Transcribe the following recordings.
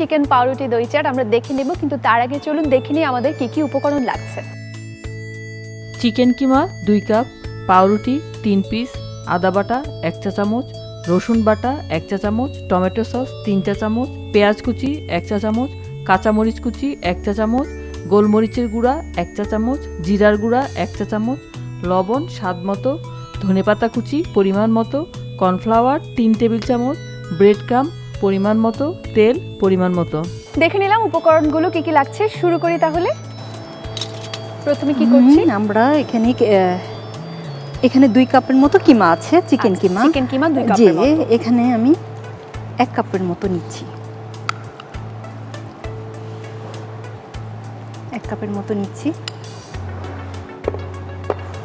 Chicken পাউরুটি দই চাট আমরা দেখে নেব, কিন্তু তার আগে চলুন দেখে নিই আমাদের কি কি উপকরণ লাগছে। চিকেন কিমা 2 কাপ, পাউরুটি 3 পিস, আদা বাটা 1 চা চামচ, রসুন বাটা 1 চা চামচ, টমেটো সস 3 চা চামচ, পেঁয়াজ কুচি 1 চা চামচ, কাঁচামরিচ কুচি 1 চা চামচ, গোলমরিচের গুঁড়া 1 চা চামচ, জিরার গুঁড়া 1 চা চামচ, লবণ স্বাদ মতো, ধনেপাতা কুচি পরিমাণ মতো, কর্নফ্লাওয়ার 3 টেবিল চামচ, ব্রেড ক্রাম্ব পরিমাণ মতো, তেল পরিমাণ মতো। দেখে নিলাম উপকরণগুলো কি কি লাগছে। শুরু করি তাহলে। প্রথমে কি করছি আমরা এখানে 2 কাপের মতো কিমা আছে, চিকেন কিমা। চিকেন কিমা 2 কাপের মতো। এখানে আমি 1 কাপের মতো নিচ্ছি, 1 কাপের মতো নিচ্ছি।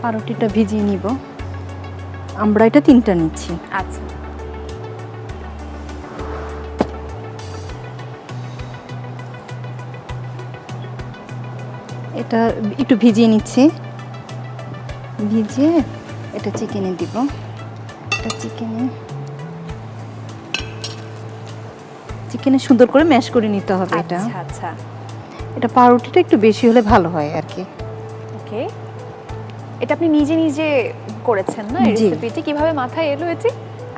পাউরুটিটা ভিজিয়ে নিব। আমরা এটা 3টা নিচ্ছি। আচ্ছা, এটা একটু ভিজিয়ে নিচ্ছি, ভিজিয়ে এটা চিকেনে দিব। এটা চিকেনে সুন্দর করে ম্যাশ করে নিতে হবে। এটা আচ্ছা আচ্ছা, এটা পাউরুটিটা একটু বেশি হলে ভালো হয় আর কি। ওকে, এটা আপনি নিজে নিজে করেছেন না? এই রেসিপিটি কিভাবে মাথায় এলো এটি?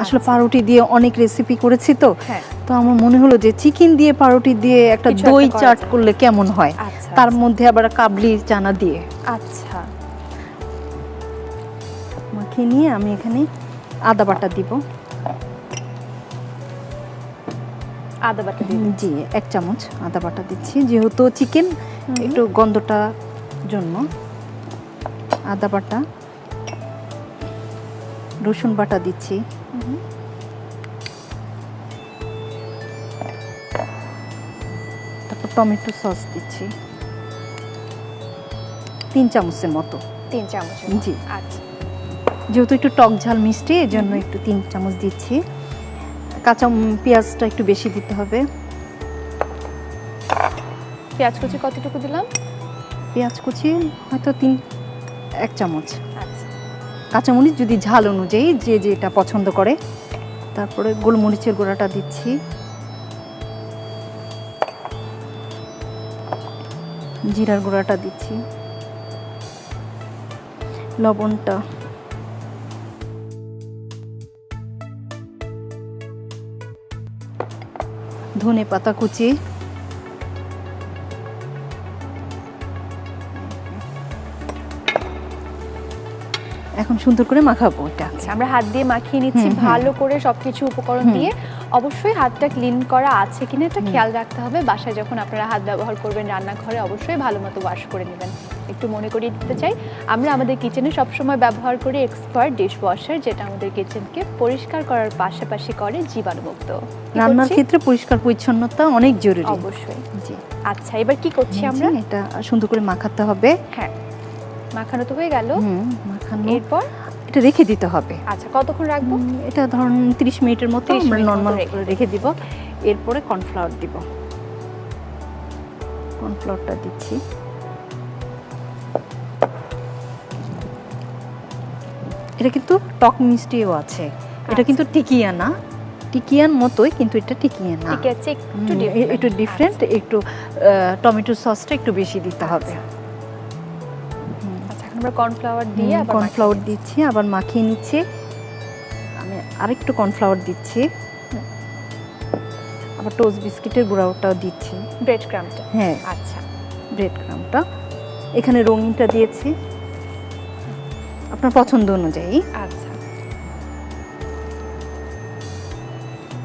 আসলে পাউরুটি দিয়ে অনেক রেসিপি করেছি তো, হ্যাঁ। তো আমার মনে হলো যে চিকেন দিয়ে পাউরুটি দিয়ে একটা দই চাট করলে কেমন হয়। আচ্ছা, তার মধ্যে আবার কাবলি চানা দিয়ে। আচ্ছা, মাখিয়ে নিয়ে আমি এখানে আদা বাটা দিব। আদা বাটা দিন। জি, 1 চামচ আদা বাটা দিচ্ছি, যেহেতু চিকেন একটু গন্ধটা জন্য। আদা বাটা, রসুন বাটা দিচ্ছি, তারপর টমেটো সস দিচ্ছি 3 চামচের মতো। 3 চামচ? জি। আচ্ছা, যেহেতু একটু টক ঝাল মিষ্টি, এর জন্য একটু 3 চামচ দিচ্ছি। কাঁচা পেঁয়াজটা একটু বেশি দিতে হবে। পেঁয়াজ কুচি কতটুকু দিলাম? পেঁয়াজ কুচি হয়তো 1 চামচ। আচ্ছা, কাঁচামরিচ যদি ঝাল অনুযায়ী যে যেটা পছন্দ করে। তারপরে গোলমরিচের গুঁড়াটা দিচ্ছি, জিরার গুঁড়াটা দিচ্ছি, লবণটা, ধনে পাতা কুচি, এখন সুন্দর করে মাখাবো এটা। আচ্ছা, আমরা হাত দিয়ে মাখিয়ে নিচ্ছি ভালো করে সবকিছু উপকরণ দিয়ে। অবশ্যই হাতটা ক্লিন করা আছে কিনা এটা খেয়াল রাখতে হবে। বাসায় যখন আপনারা হাত ব্যবহার করবেন রান্নাঘরে অবশ্যই ভালো মতো ওয়াশ করে নেবেন। একটু মনে করিয়ে দিতে চাই, আমরা আমাদের কিচেনে সবসময় ব্যবহার করি এক্সপার্ট ডিশ ওয়াশার, যেটা আমাদের কিচেনকে পরিষ্কার করার পাশাপাশি করে জীবাণুমুক্ত। রান্নার ক্ষেত্রে পরিষ্কার পরিচ্ছন্নতা অনেক জরুরি। অবশ্যই। জি। আচ্ছা, এবার কি করছি আমরা? এটা সুন্দর করে মাখাতে হবে। হ্যাঁ, মাখানো তো হয়ে গেল। মাখানো, এরপর এটা রেখে দিতে হবে। আচ্ছা, কতক্ষণ রাখবো? এটা ধরুন 30 মিনিটের মতো আমরা নরমাল করে রেখে দিব। এরপরে কর্নফ্লাওয়ার দিব। কর্নফ্লাওয়ারটা দিচ্ছি, এটা কিন্তু টক মিষ্টিও আছে। এটা কিন্তু টিকিয়া না, টিকিয়ার মতোই, কিন্তু এটা টিকিয়া না, ঠিক আছে, একটু ডিফারেন্ট। একটু টমেটো সসটা একটু বেশি দিতে হবে। আচ্ছা, এখন আমরা কর্নফ্লাওয়ার দিয়ে আবার কর্নফ্লাওয়ার দিচ্ছি, আবার মাখিয়ে নিচ্ছি। আমি আরেকটু কর্নফ্লাওয়ার দিচ্ছি, আবার টোস্ট বিস্কিটের গুঁড়াটাও দিচ্ছি, ব্রেড ক্রাম্বটা। হ্যাঁ, আচ্ছা, ব্রেড ক্রাম্বটা। এখানে রঙিনটা দিয়েছি আপনার পছন্দ অনুযায়ী। আচ্ছা,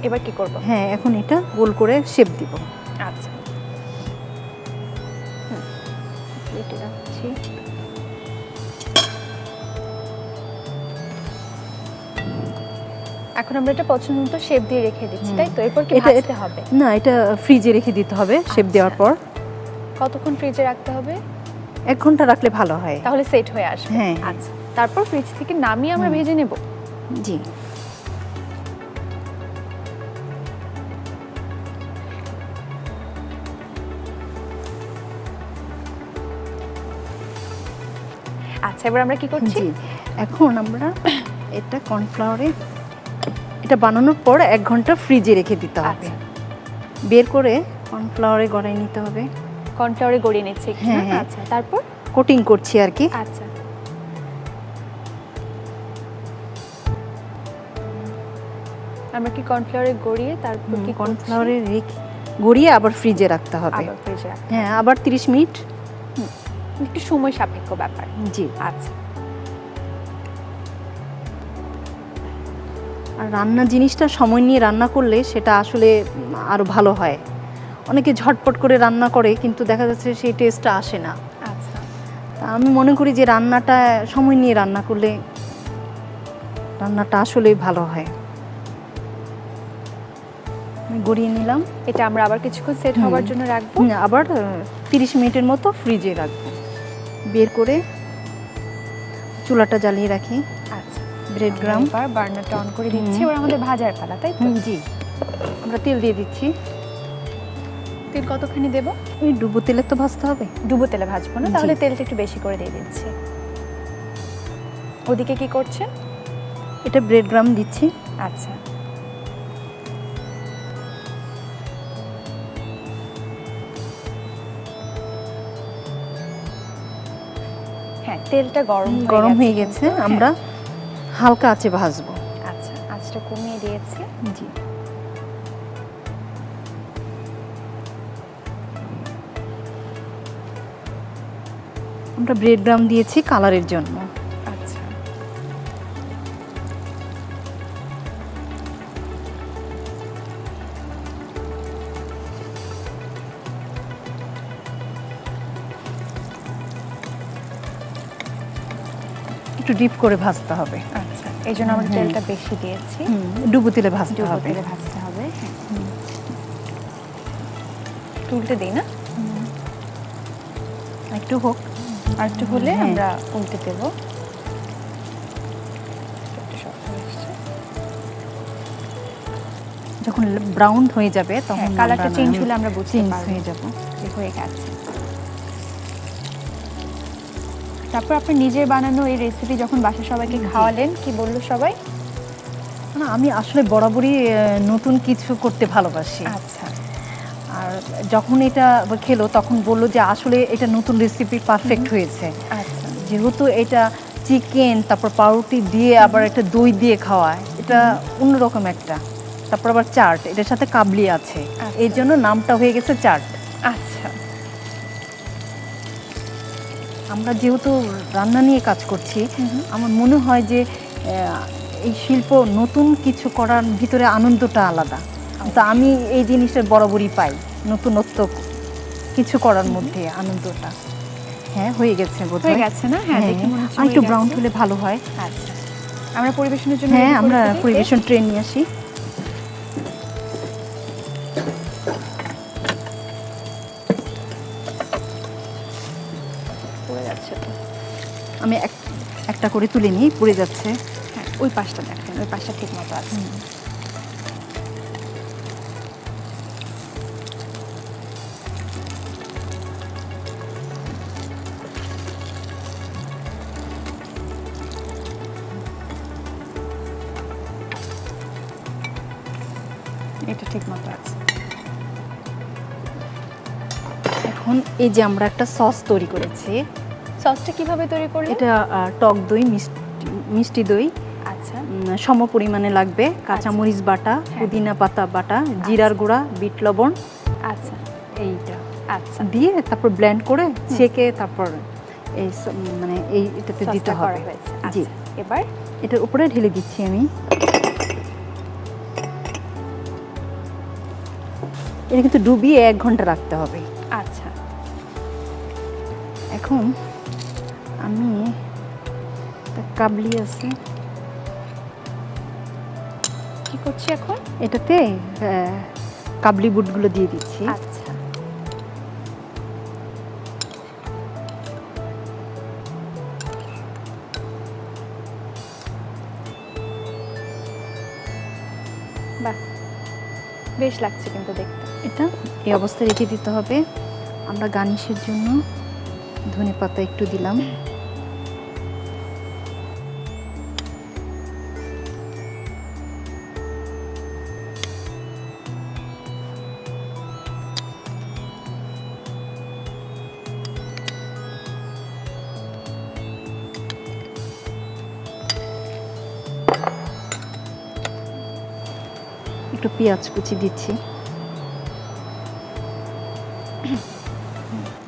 এবার কি করব? হ্যাঁ, এখন এটা গোল করে শেপ দিব। আচ্ছা, প্লেটে রাখছি। এখন আমরা এটা পছন্দ মতো শেপ দিয়ে রেখে দিচ্ছি, তাই তো? এরপর কি ভাজতে হবে? না, এটা ফ্রিজে রেখে দিতে হবে শেপ দেওয়ার পর। কতক্ষণ ফ্রিজে রাখতে হবে? 1 ঘন্টা রাখলে ভালো হয়, তাহলে সেট হয়ে আসবে। হ্যাঁ। আচ্ছা, তারপর ফ্রিজ থেকে নামিয়ে আমরা ভেজে নেব। জি। আচ্ছা, এবার আমরা কি করছি? এখন আমরা এটা কর্নফ্লাওয়ারে এটা বানানোর পর 1 ঘন্টা ফ্রিজে রেখে দিতে হবে। বের করে কর্নফ্লাওয়ারে গড়াই নিতে হবে। কর্নফ্লাওয়ারে গড়িয়ে নিচ্ছে একটু, হ্যাঁ, না? হ্যাঁ। আচ্ছা, তারপর? কোটিং করছি আর কি। আচ্ছা, আমরা কি কর্নফ্লাওয়ারে গড়িয়ে তারপর কি কর্নফ্লাওয়ারে গড়িয়ে আবার ফ্রিজে রাখতে হবে। আবার ফ্রিজে রাখতে হ্যাঁ, আবার 30 মিনিট। একটু সময় সাপেক্ষ ব্যাপার। জি। আচ্ছা, আর রান্না জিনিসটা সময় নিয়ে রান্না করলে সেটা আসলে আরো ভালো হয়। অনেকে ঝটপট করে রান্না করে কিন্তু দেখা যাচ্ছে সেই টেস্টটা আসে না। আচ্ছা, তা আমি মনে করি যে রান্নাটা সময় নিয়ে রান্না করলে রান্নাটা আসলেই ভালো হয়। আমি গড়িয়ে নিলাম। এটা আমরা আবার কিছুক্ষণ সেট হওয়ার জন্য রাখবো। আবার 30 মিনিটের মতো ফ্রিজে রাখবো। বের করে চুলাটা জ্বালিয়ে রাখি। আচ্ছা, ব্রেড গ্রাম এবার বার্নারটা অন করে দিচ্ছি। এবার আমাদের ভাজার পালা, তাই তো? জি। আমরা তেল দিয়ে দিচ্ছি। তেল কতখানি দেব? ওই ডুবো তেলে তো ভাজতে হবে। ডুবো তেলে ভাজবো না, জি। তাহলে তেলটা একটু বেশি করে দিয়ে দিচ্ছি। ওদিকে কি করছেন? এটা ব্রেড গ্রাম দিচ্ছি। আচ্ছা, হ্যাঁ, তেলটা গরম হয়ে গেছে। কিন্তু, হ্যাঁ। আমরা হালকা আঁচে ভাজবো। আচ্ছা, আঁচটা কমিয়ে দিয়েছি। জি। আমরা ব্রেড গ্রাম দিয়েছি কালারের জন্য। আচ্ছা, একটু ডিপ করে ভাজতে হবে। আচ্ছা, এই জন্য আমরা তেলটা বেশি দিয়েছি। ডুবো তেলে ভাজতে ডুবো হবে। তেলে ভাজতে হবে। হ্যাঁ, উল্টে দিই না? একটু হোক। আর একটু হলে হ্যাঁ। আমরা উল্টে দেবো। একটু শক্ত হচ্ছে। যখন ব্রাউন হয়ে যাবে তখন হ্যাঁ, কালারটা চেঞ্জ হলে আমরা বুঝতে চেঞ্জ পারবো হয়ে যাব। যে হয়ে গেছে। তারপর আপনি নিজের বানানো এই রেসিপি যখন বাসায় সবাইকে খাওয়ালেন, কি বললো সবাই? না, আমি আসলে বরাবরই নতুন কিছু করতে ভালোবাসি। আচ্ছা, আর যখন এটা খেলো তখন বললো যে আসলে এটা নতুন রেসিপি পারফেক্ট হয়েছে। আচ্ছা, যেহেতু এটা চিকেন তারপর পাউরুটি দিয়ে আবার একটা দই দিয়ে খাওয়ায়, এটা অন্যরকম একটা। তারপর আবার চাট, এটার সাথে কাবলি আছে, আচ্ছা। এই জন্য নামটা হয়ে গেছে চাট। আচ্ছা, আমরা যেহেতু রান্না নিয়ে কাজ করছি, আমার মনে হয় যে এই শিল্প নতুন কিছু করার ভিতরে আনন্দটা আলাদা। তো আমি এই জিনিসটা বরাবরই পাই, নতুনত্ব কিছু করার মধ্যে আনন্দটা। হ্যাঁ, হয়ে গেছে বোধহয়। হয়ে গেছে না? হ্যাঁ, দেখে মনে হচ্ছে আর একটু হয়ে ব্রাউন গেছে। হলে ভালো হয়। আচ্ছা, আমরা পরিবেশনের জন্য হ্যাঁ, ready করে আমরা ফেলি। পরিবেশন ট্রে নিয়ে আসি। পড়ে যাচ্ছে তো। আমি একটা করে তুলে নিই, পড়ে যাচ্ছে। হ্যাঁ, ওই পাশটা দেখেন, ওই পাশটা ঠিক মতো আছে। এটা ঠিক মতো আছে। এখন এই যে আমরা একটা সস তৈরি করেছি। সসটা কিভাবে তৈরি করলেন? এটা টক দই, মিষ্টি দই, আচ্ছা, সম পরিমাণে লাগবে। কাঁচামরিচ বাটা, পুদিনা পাতা বাটা, জিরার গুঁড়া, বিট লবণ, আচ্ছা, এইটা আচ্ছা, দিয়ে তারপর ব্লেন্ড করে ছেঁকে তারপর এই মানে এটাতে দিতে সসটা করা হবে। হয়েছে। জি। আচ্ছা, এবার এটার উপরে ঢেলে দিচ্ছি আমি। এটা কিন্তু ডুবিয়ে 1 ঘন্টা রাখতে হবে। আচ্ছা, এখন আমি কাবলি আছে, কি করছি এখন? এটাতে কাবলি বুটগুলো দিয়ে দিচ্ছি। আচ্ছা, বাহ, বেশ লাগছে কিন্তু দেখতে। এটা এই অবস্থায় রেখে দিতে হবে। আমরা গার্নিশের জন্য ধনেপাতা একটু দিলাম। একটু পেঁয়াজ কুচি দিচ্ছি।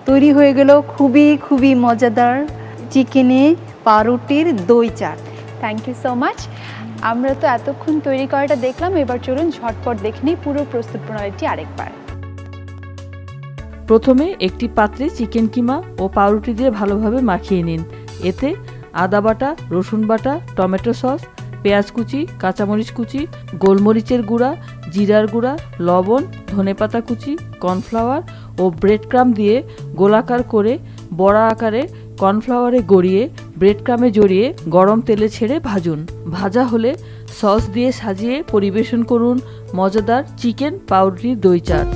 তৈরি হয়ে গেল খুবই খুবই মজাদার চিকেনে পাউরুটির দই চাট। Thank you so much. আমরা তো এতক্ষণ তৈরি করাটা দেখলাম, এবার চলুন ঝটপট দেখে নিই পুরো প্রস্তুত প্রণালীটি আরেকবার। প্রথমে একটি পাত্রে চিকেন কিমা ও পাউরুটি দিয়ে ভালোভাবে মাখিয়ে নিন। এতে আদা বাটা, রসুন বাটা, টমেটো সস, পেঁয়াজ কুচি, কাঁচামরিচ কুচি, গোলমরিচের গুঁড়া, জিরার গুঁড়া, লবণ, ধনেপাতা কুচি, কর্নফ্লাওয়ার ও ব্রেড ক্রাম দিয়ে গোলাকার করে বড়া আকারে কর্নফ্লাওয়ারে গড়িয়ে ব্রেড ক্রামে জড়িয়ে গরম তেলে ছেড়ে ভাজুন। ভাজা হলে সস দিয়ে সাজিয়ে পরিবেশন করুন মজাদার চিকেন পাউরুটির দই চাট।